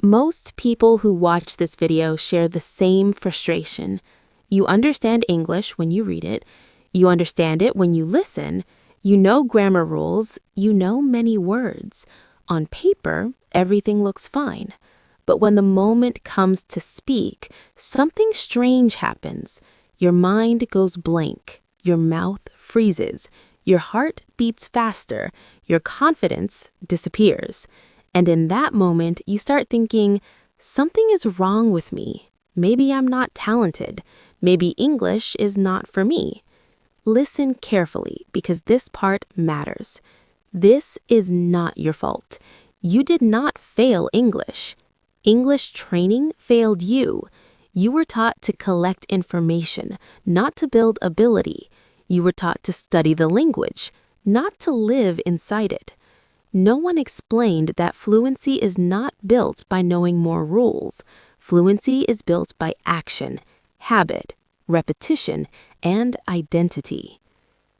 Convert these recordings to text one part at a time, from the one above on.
Most people who watch this video share the same frustration. You understand English when you read it. You understand it when you listen. You know grammar rules. You know many words. On paper, everything looks fine. But when the moment comes to speak, something strange happens. Your mind goes blank. Your mouth freezes. Your heart beats faster. Your confidence disappears. And in that moment, you start thinking, something is wrong with me. Maybe I'm not talented. Maybe English is not for me. Listen carefully because this part matters. This is not your fault. You did not fail English. English training failed you. You were taught to collect information, not to build ability. You were taught to study the language, not to live inside it. No one explained that fluency is not built by knowing more rules. Fluency is built by action, habit, repetition, and identity.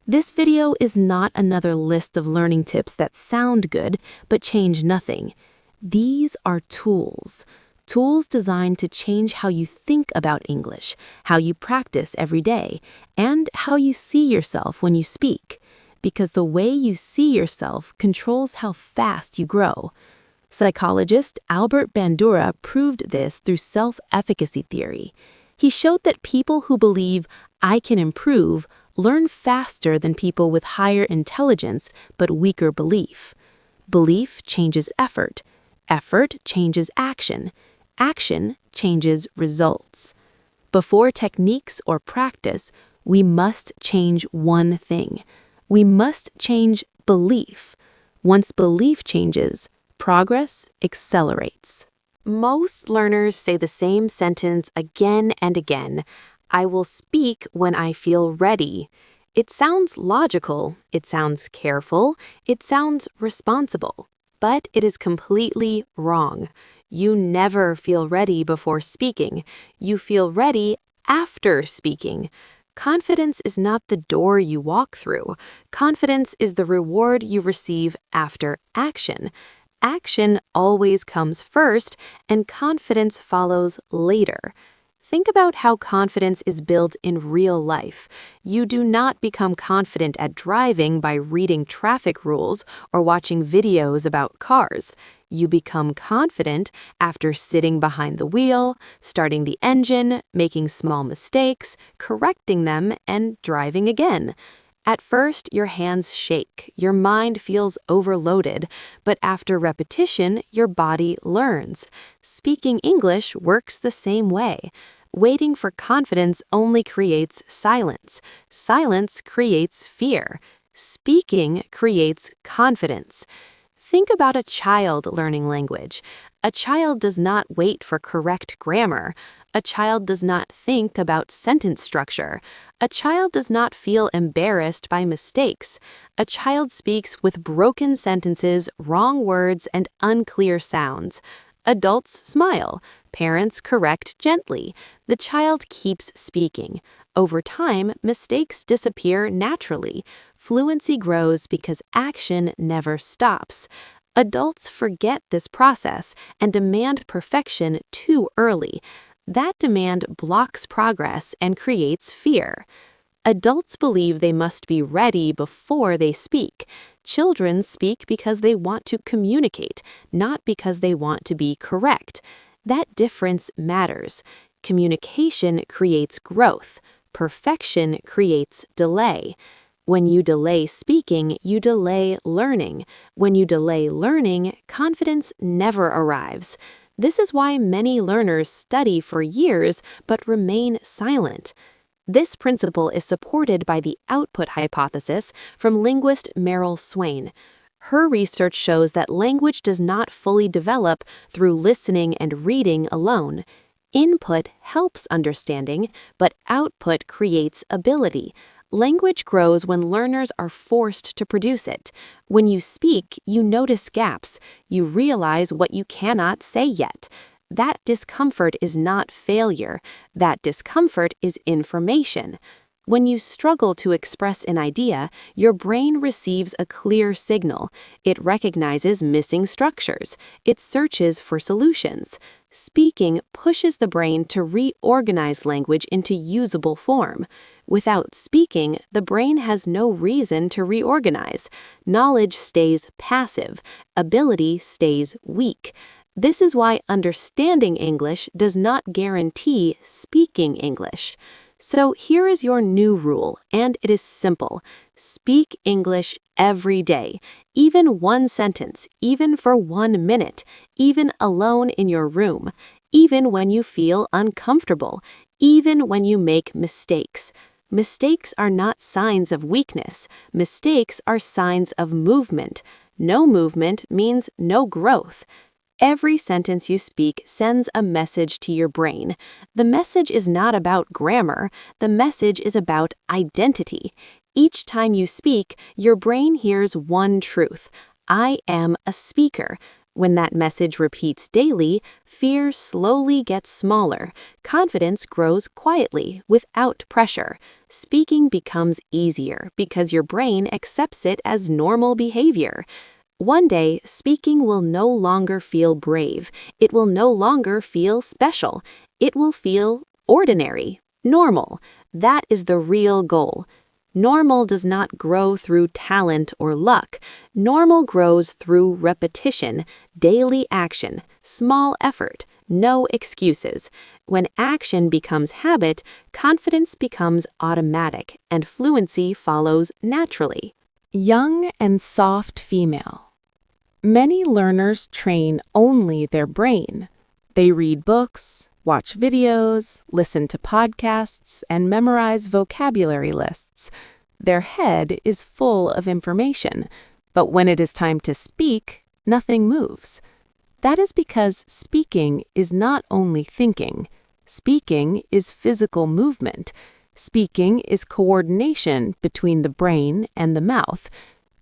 This video is not another list of learning tips that sound good but change nothing. These are tools. Tools designed to change how you think about English, how you practice every day, and how you see yourself when you speak. Because the way you see yourself controls how fast you grow. Psychologist Albert Bandura proved this through self-efficacy theory. He showed that people who believe, "I can improve," learn faster than people with higher intelligence but weaker belief. Belief changes effort. Effort changes action. Action changes results. Before techniques or practice, we must change one thing. We must change belief. Once belief changes, progress accelerates. Most learners say the same sentence again and again. I will speak when I feel ready. It sounds logical, it sounds careful, it sounds responsible, but it is completely wrong. You never feel ready before speaking. You feel ready after speaking. Confidence is not the door you walk through. Confidence is the reward you receive after action. Action always comes first, and confidence follows later. Think about how confidence is built in real life. You do not become confident at driving by reading traffic rules or watching videos about cars. You become confident after sitting behind the wheel, starting the engine, making small mistakes, correcting them, and driving again. At first, your hands shake, your mind feels overloaded, but after repetition, your body learns. Speaking English works the same way. Waiting for confidence only creates silence. Silence creates fear. Speaking creates confidence. Think about a child learning language. A child does not wait for correct grammar. A child does not think about sentence structure. A child does not feel embarrassed by mistakes. A child speaks with broken sentences, wrong words, and unclear sounds. Adults smile. Parents correct gently. The child keeps speaking. Over time, mistakes disappear naturally. Fluency grows because action never stops. Adults forget this process and demand perfection too early. That demand blocks progress and creates fear. Adults believe they must be ready before they speak. Children speak because they want to communicate, not because they want to be correct. That difference matters. Communication creates growth. Perfection creates delay. When you delay speaking, you delay learning. When you delay learning, confidence never arrives. This is why many learners study for years but remain silent. This principle is supported by the output hypothesis from linguist Meryl Swain. Her research shows that language does not fully develop through listening and reading alone. Input helps understanding, but output creates ability. Language grows when learners are forced to produce it. When you speak, you notice gaps. You realize what you cannot say yet. That discomfort is not failure. That discomfort is information. When you struggle to express an idea, your brain receives a clear signal. It recognizes missing structures. It searches for solutions. Speaking pushes the brain to reorganize language into usable form. Without speaking, the brain has no reason to reorganize. Knowledge stays passive. Ability stays weak. This is why understanding English does not guarantee speaking English. So here is your new rule, and it is simple. Speak English every day, even one sentence, even for 1 minute, even alone in your room, even when you feel uncomfortable, even when you make mistakes. Mistakes are not signs of weakness. Mistakes are signs of movement. No movement means no growth. Every sentence you speak sends a message to your brain. The message is not about grammar. The message is about identity. Each time you speak, your brain hears one truth. I am a speaker. When that message repeats daily, fear slowly gets smaller. Confidence grows quietly, without pressure. Speaking becomes easier because your brain accepts it as normal behavior. One day, speaking will no longer feel brave. It will no longer feel special. It will feel ordinary, normal. That is the real goal. Normal does not grow through talent or luck. Normal grows through repetition, daily action, small effort, no excuses. When action becomes habit, confidence becomes automatic, and fluency follows naturally. Young and soft female. Many learners train only their brain. They read books, watch videos, listen to podcasts, and memorize vocabulary lists. Their head is full of information, but when it is time to speak, nothing moves. That is because speaking is not only thinking. Speaking is physical movement. Speaking is coordination between the brain and the mouth.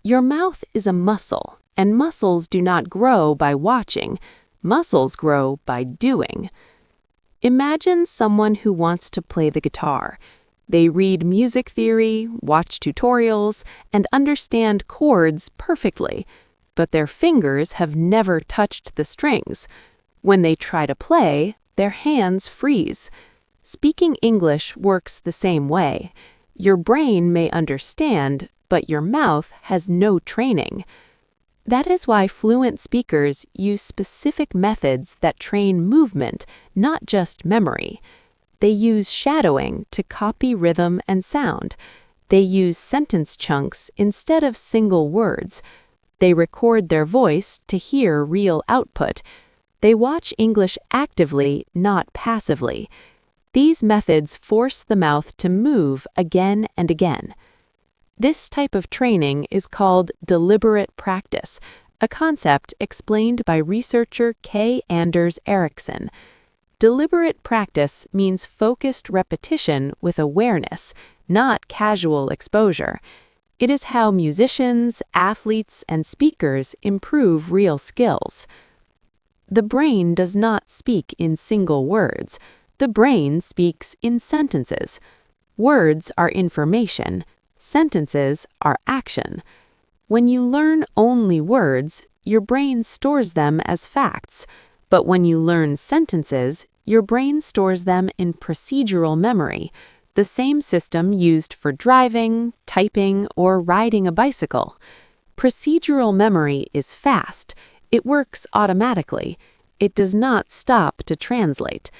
Your mouth is a muscle. And muscles do not grow by watching. Muscles grow by doing. Imagine someone who wants to play the guitar. They read music theory, watch tutorials, and understand chords perfectly, but their fingers have never touched the strings. When they try to play, their hands freeze. Speaking English works the same way. Your brain may understand, but your mouth has no training. That is why fluent speakers use specific methods that train movement, not just memory. They use shadowing to copy rhythm and sound. They use sentence chunks instead of single words. They record their voice to hear real output. They watch English actively, not passively. These methods force the mouth to move again and again. This type of training is called deliberate practice, a concept explained by researcher K. Anders Ericsson. Deliberate practice means focused repetition with awareness, not casual exposure. It is how musicians, athletes, and speakers improve real skills. The brain does not speak in single words. The brain speaks in sentences. Words are information. Sentences are action. When you learn only words, your brain stores them as facts. But when you learn sentences, your brain stores them in procedural memory, the same system used for driving, typing, or riding a bicycle. Procedural memory is fast. It works automatically. It does not stop to translate.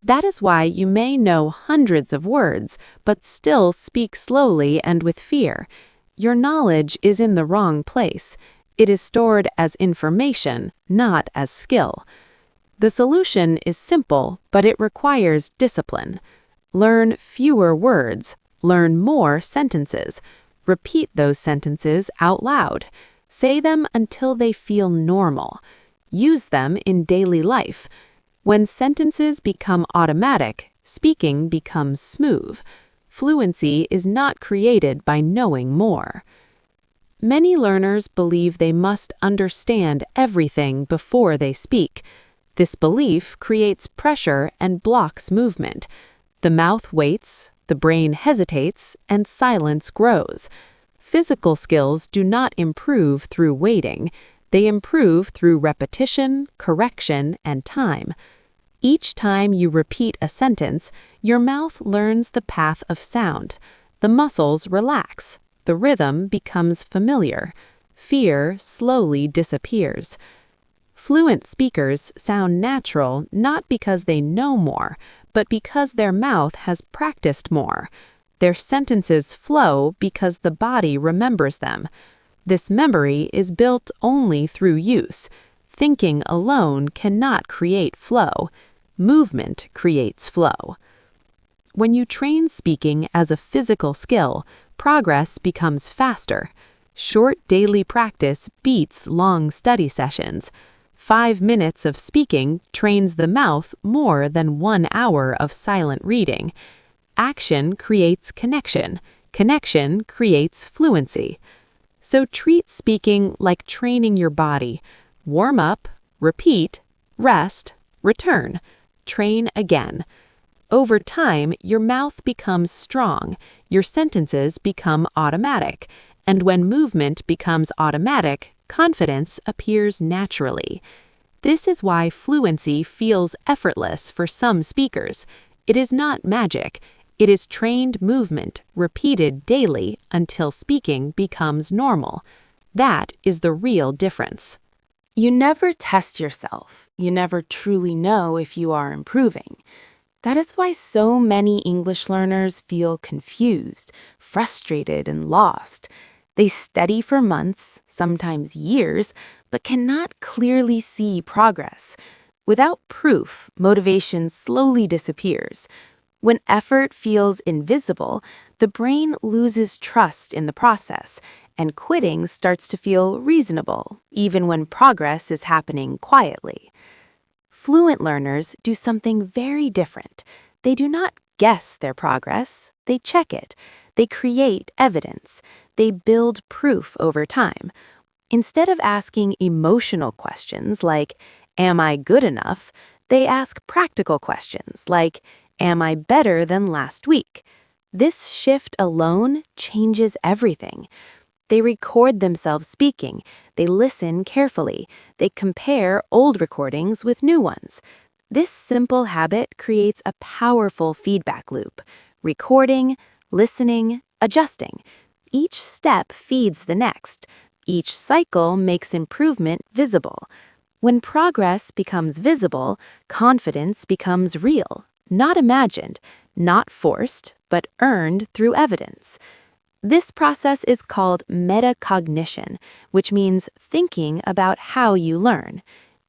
That is why you may know hundreds of words, but still speak slowly and with fear. Your knowledge is in the wrong place. It is stored as information, not as skill. The solution is simple, but it requires discipline. Learn fewer words. Learn more sentences. Repeat those sentences out loud. Say them until they feel normal. Use them in daily life. When sentences become automatic, speaking becomes smooth. Fluency is not created by knowing more. Many learners believe they must understand everything before they speak. This belief creates pressure and blocks movement. The mouth waits, The brain hesitates, and silence grows. Physical skills do not improve through waiting. They improve through repetition, correction, and time. Each time you repeat a sentence, your mouth learns the path of sound. The muscles relax. The rhythm becomes familiar. Fear slowly disappears. Fluent speakers sound natural not because they know more, but because their mouth has practiced more. Their sentences flow because the body remembers them. This memory is built only through use. Thinking alone cannot create flow. Movement creates flow. When you train speaking as a physical skill, progress becomes faster. Short daily practice beats long study sessions. 5 minutes of speaking trains the mouth more than 1 hour of silent reading. Action creates connection. Connection creates fluency. So treat speaking like training your body. Warm up, repeat, rest, return. Train again. Over time, your mouth becomes strong, your sentences become automatic, and when movement becomes automatic, confidence appears naturally. This is why fluency feels effortless for some speakers. It is not magic. It is trained movement, repeated daily until speaking becomes normal. That is the real difference. You never test yourself. You never truly know if you are improving. That is why so many English learners feel confused, frustrated, and lost. They study for months, sometimes years, but cannot clearly see progress. Without proof, motivation slowly disappears. When effort feels invisible, the brain loses trust in the process, and quitting starts to feel reasonable, even when progress is happening quietly. Fluent learners do something very different. They do not guess their progress, they check it. They create evidence. They build proof over time. Instead of asking emotional questions like, "Am I good enough?" they ask practical questions like, "Am I better than last week?" This shift alone changes everything. They record themselves speaking, they listen carefully, they compare old recordings with new ones. This simple habit creates a powerful feedback loop. Recording, listening, adjusting. Each step feeds the next. Each cycle makes improvement visible. When progress becomes visible, confidence becomes real, not imagined, not forced, but earned through evidence. This process is called metacognition, which means thinking about how you learn.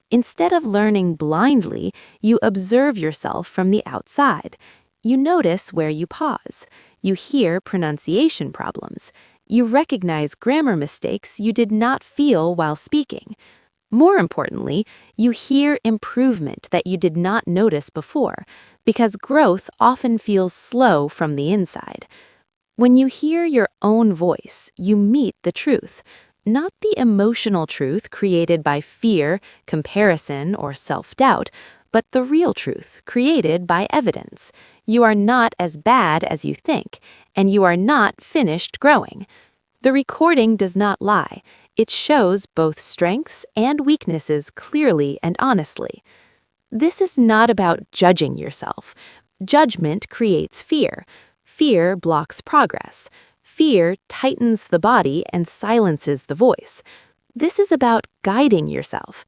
Instead of learning blindly, you observe yourself from the outside. You notice where you pause. You hear pronunciation problems. You recognize grammar mistakes you did not feel while speaking. More importantly, you hear improvement that you did not notice before, because growth often feels slow from the inside. When you hear your own voice, you meet the truth, not the emotional truth created by fear, comparison, or self-doubt, but the real truth created by evidence. You are not as bad as you think, and you are not finished growing. The recording does not lie. It shows both strengths and weaknesses clearly and honestly. This is not about judging yourself. Judgment creates fear. Fear blocks progress. Fear tightens the body and silences the voice. This is about guiding yourself.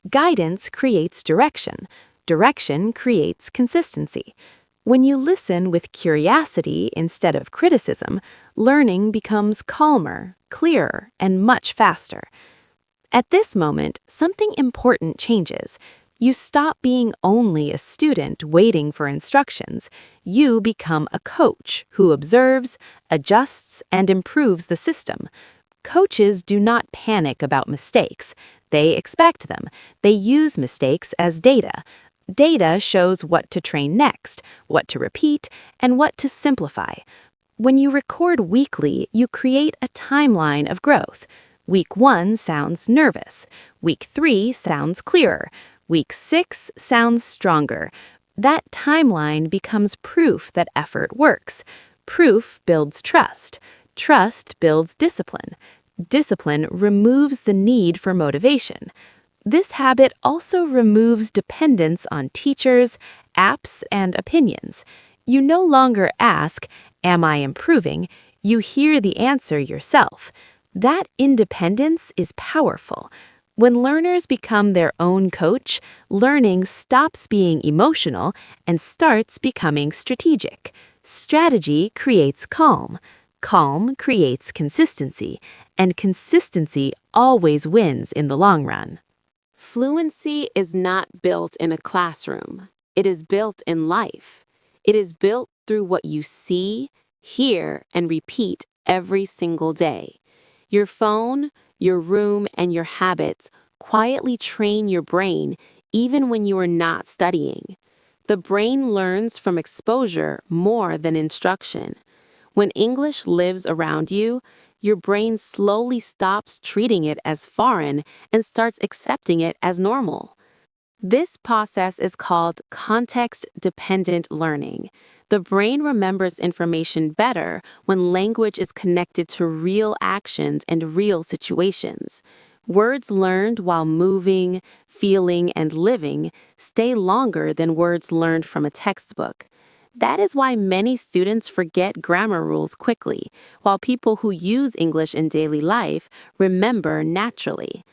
Guidance creates direction. Direction creates consistency. When you listen with curiosity instead of criticism, learning becomes calmer, clearer, and much faster. At this moment, something important changes. You stop being only a student waiting for instructions. You become a coach who observes, adjusts, and improves the system. Coaches do not panic about mistakes. They expect them. They use mistakes as data. Data shows what to train next, what to repeat, and what to simplify. When you record weekly, you create a timeline of growth. Week 1 sounds nervous. Week 3 sounds clearer. Week 6 sounds stronger. That timeline becomes proof that effort works. Proof builds trust. Trust builds discipline. Discipline removes the need for motivation. This habit also removes dependence on teachers, apps, and opinions. You no longer ask, "Am I improving?" You hear the answer yourself. That independence is powerful. When learners become their own coach, learning stops being emotional and starts becoming strategic. Strategy creates calm. Calm creates consistency, and consistency always wins in the long run. Fluency is not built in a classroom. It is built in life. It is built through what you see, hear, and repeat every single day. Your phone, your room, and your habits quietly train your brain even when you are not studying. The brain learns from exposure more than instruction. When English lives around you, your brain slowly stops treating it as foreign and starts accepting it as normal. This process is called context-dependent learning. The brain remembers information better when language is connected to real actions and real situations. Words learned while moving, feeling, and living stay longer than words learned from a textbook. That is why many students forget grammar rules quickly, while people who use English in daily life remember naturally.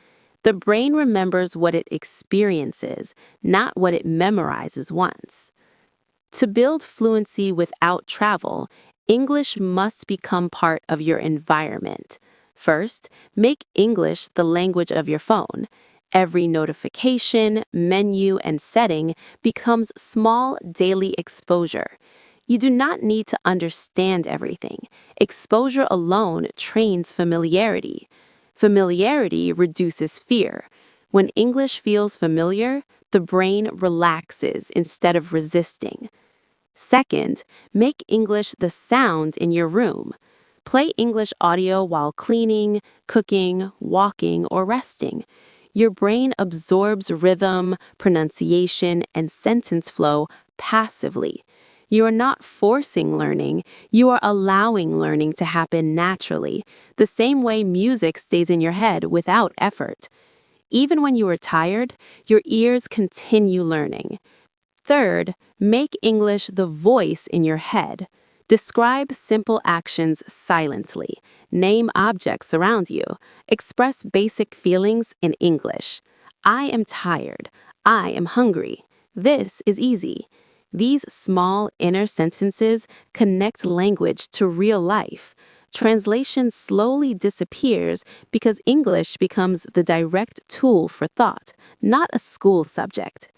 The brain remembers what it experiences, not what it memorizes once. To build fluency without travel, English must become part of your environment. First, make English the language of your phone. Every notification, menu, and setting becomes small daily exposure. You do not need to understand everything. Exposure alone trains familiarity. Familiarity reduces fear. When English feels familiar, the brain relaxes instead of resisting. Second, make English the sound in your room. Play English audio while cleaning, cooking, walking, or resting. Your brain absorbs rhythm, pronunciation, and sentence flow passively. You are not forcing learning, you are allowing learning to happen naturally, the same way music stays in your head without effort. Even when you are tired, your ears continue learning. Third, make English the voice in your head. Describe simple actions silently. Name objects around you. Express basic feelings in English. I am tired. I am hungry. This is easy. These small inner sentences connect language to real life. Translation slowly disappears because English becomes the direct tool for thought, not a school subject.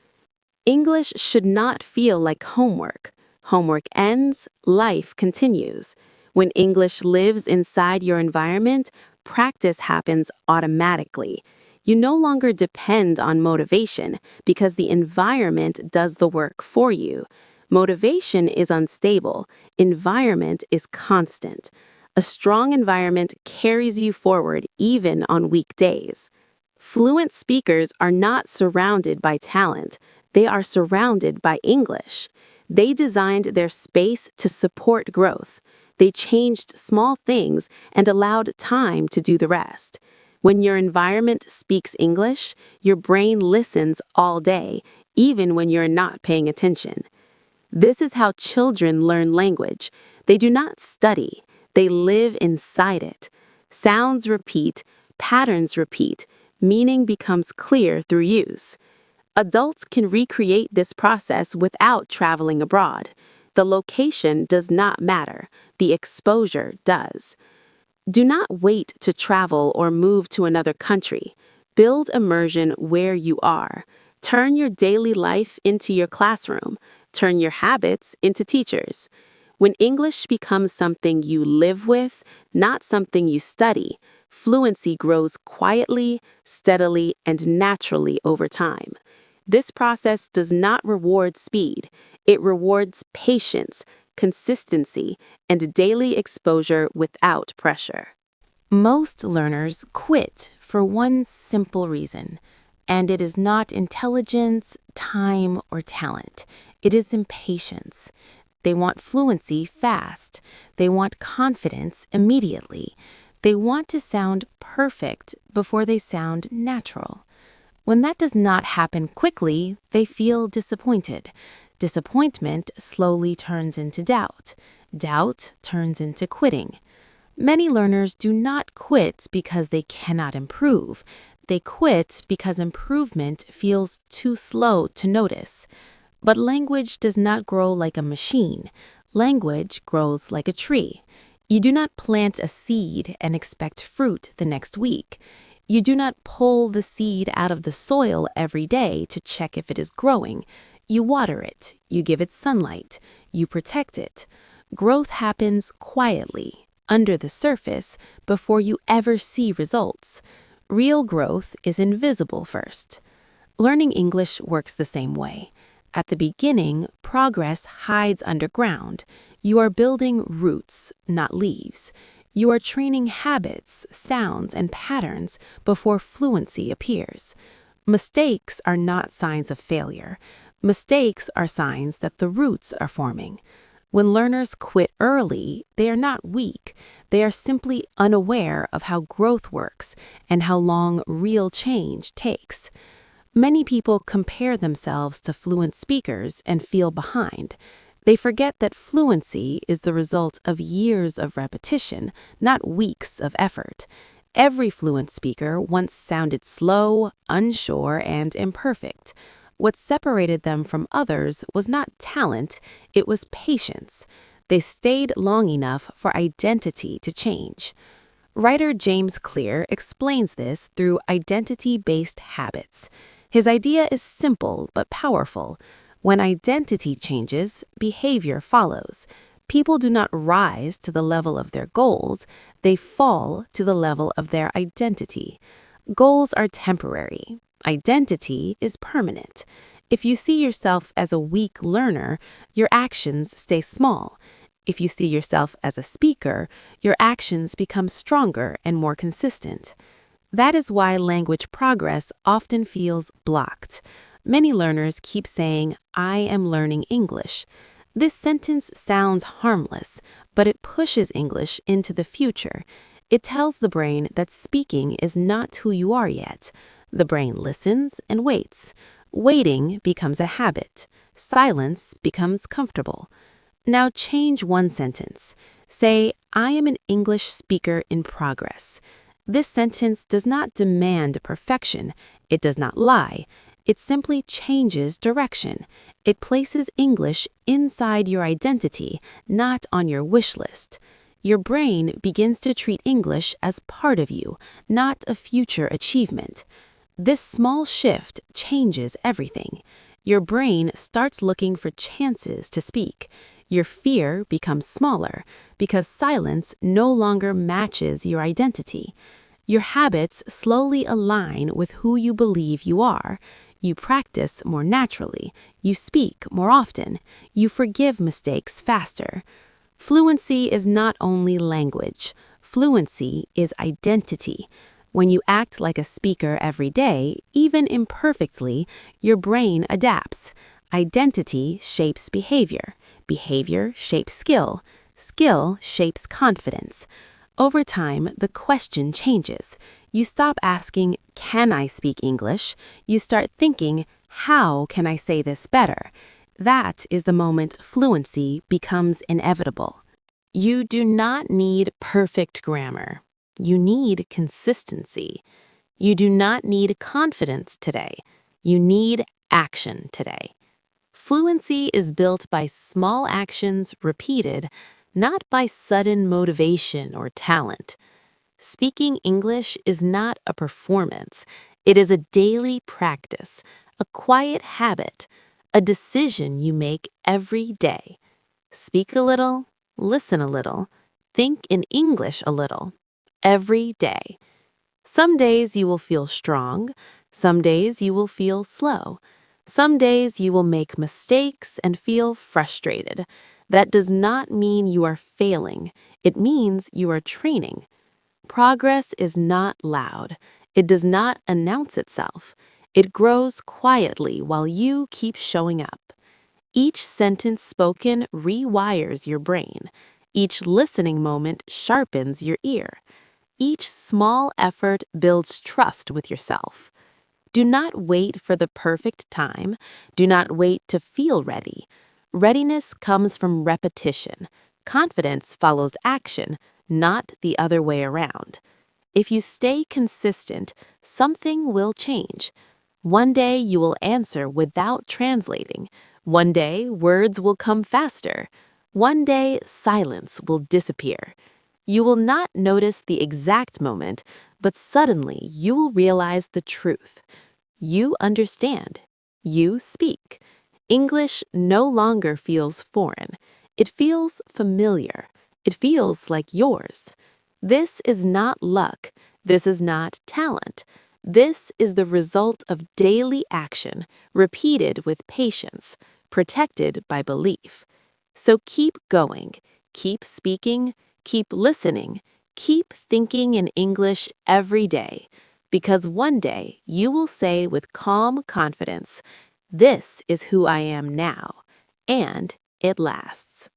English should not feel like homework. Homework ends, life continues. When English lives inside your environment, practice happens automatically. You no longer depend on motivation because the environment does the work for you. Motivation is unstable, environment is constant. A strong environment carries you forward even on weak days. Fluent speakers are not surrounded by talent. They are surrounded by English. They designed their space to support growth. They changed small things and allowed time to do the rest. When your environment speaks English, your brain listens all day, even when you're not paying attention. This is how children learn language. They do not study, they live inside it. Sounds repeat, patterns repeat, meaning becomes clear through use. Adults can recreate this process without traveling abroad. The location does not matter, the exposure does. Do not wait to travel or move to another country. Build immersion where you are. Turn your daily life into your classroom. Turn your habits into teachers. When English becomes something you live with, not something you study, fluency grows quietly, steadily, and naturally over time. This process does not reward speed. It rewards patience, consistency, and daily exposure without pressure. Most learners quit for one simple reason. And it is not intelligence, time, or talent. It is impatience. They want fluency fast. They want confidence immediately. They want to sound perfect before they sound natural. When that does not happen quickly, they feel disappointed. Disappointment slowly turns into doubt. Doubt turns into quitting. Many learners do not quit because they cannot improve. They quit because improvement feels too slow to notice. But language does not grow like a machine. Language grows like a tree. You do not plant a seed and expect fruit the next week. You do not pull the seed out of the soil every day to check if it is growing. You water it, you give it sunlight, you protect it. Growth happens quietly, under the surface, before you ever see results. Real growth is invisible first. Learning English works the same way. At the beginning, progress hides underground. You are building roots, not leaves. You are training habits, sounds, and patterns before fluency appears. Mistakes are not signs of failure. Mistakes are signs that the roots are forming. When learners quit early, they are not weak. They are simply unaware of how growth works and how long real change takes. Many people compare themselves to fluent speakers and feel behind. They forget that fluency is the result of years of repetition, not weeks of effort. Every fluent speaker once sounded slow, unsure, and imperfect. What separated them from others was not talent, it was patience. They stayed long enough for identity to change. Writer James Clear explains this through identity-based habits. His idea is simple but powerful. When identity changes, behavior follows. People do not rise to the level of their goals, they fall to the level of their identity. Goals are temporary. Identity is permanent. If you see yourself as a weak learner, your actions stay small. If you see yourself as a speaker, your actions become stronger and more consistent. That is why language progress often feels blocked. Many learners keep saying, "I am learning English." This sentence sounds harmless, but it pushes English into the future. It tells the brain that speaking is not who you are yet. The brain listens and waits. Waiting becomes a habit. Silence becomes comfortable. Now change one sentence. Say, "I am an English speaker in progress." This sentence does not demand perfection. It does not lie. It simply changes direction. It places English inside your identity, not on your wish list. Your brain begins to treat English as part of you, not a future achievement. This small shift changes everything. Your brain starts looking for chances to speak. Your fear becomes smaller because silence no longer matches your identity. Your habits slowly align with who you believe you are. You practice more naturally. You speak more often. You forgive mistakes faster. Fluency is not only language. Fluency is identity. When you act like a speaker every day, even imperfectly, your brain adapts. Identity shapes behavior. Behavior shapes skill. Skill shapes confidence. Over time, the question changes. You stop asking, "Can I speak English?" You start thinking, "How can I say this better?" That is the moment fluency becomes inevitable. You do not need perfect grammar. You need consistency. You do not need confidence today. You need action today. Fluency is built by small actions repeated, not by sudden motivation or talent. Speaking English is not a performance. It is a daily practice, a quiet habit, a decision you make every day. Speak a little, listen a little, think in English a little, every day. Some days you will feel strong, some days you will feel slow. Some days you will make mistakes and feel frustrated. That does not mean you are failing. It means you are training. Progress is not loud. It does not announce itself. It grows quietly while you keep showing up. Each sentence spoken rewires your brain. Each listening moment sharpens your ear. Each small effort builds trust with yourself. Do not wait for the perfect time. Do not wait to feel ready. Readiness comes from repetition. Confidence follows action, not the other way around. If you stay consistent, something will change. One day you will answer without translating. One day words will come faster. One day silence will disappear. You will not notice the exact moment, but suddenly you will realize the truth. You understand. You speak. English no longer feels foreign. It feels familiar. It feels like yours. This is not luck. This is not talent. This is the result of daily action, repeated with patience, protected by belief. So keep going, keep speaking, keep listening, keep thinking in English every day, because one day you will say with calm confidence, "This is who I am now," and it lasts.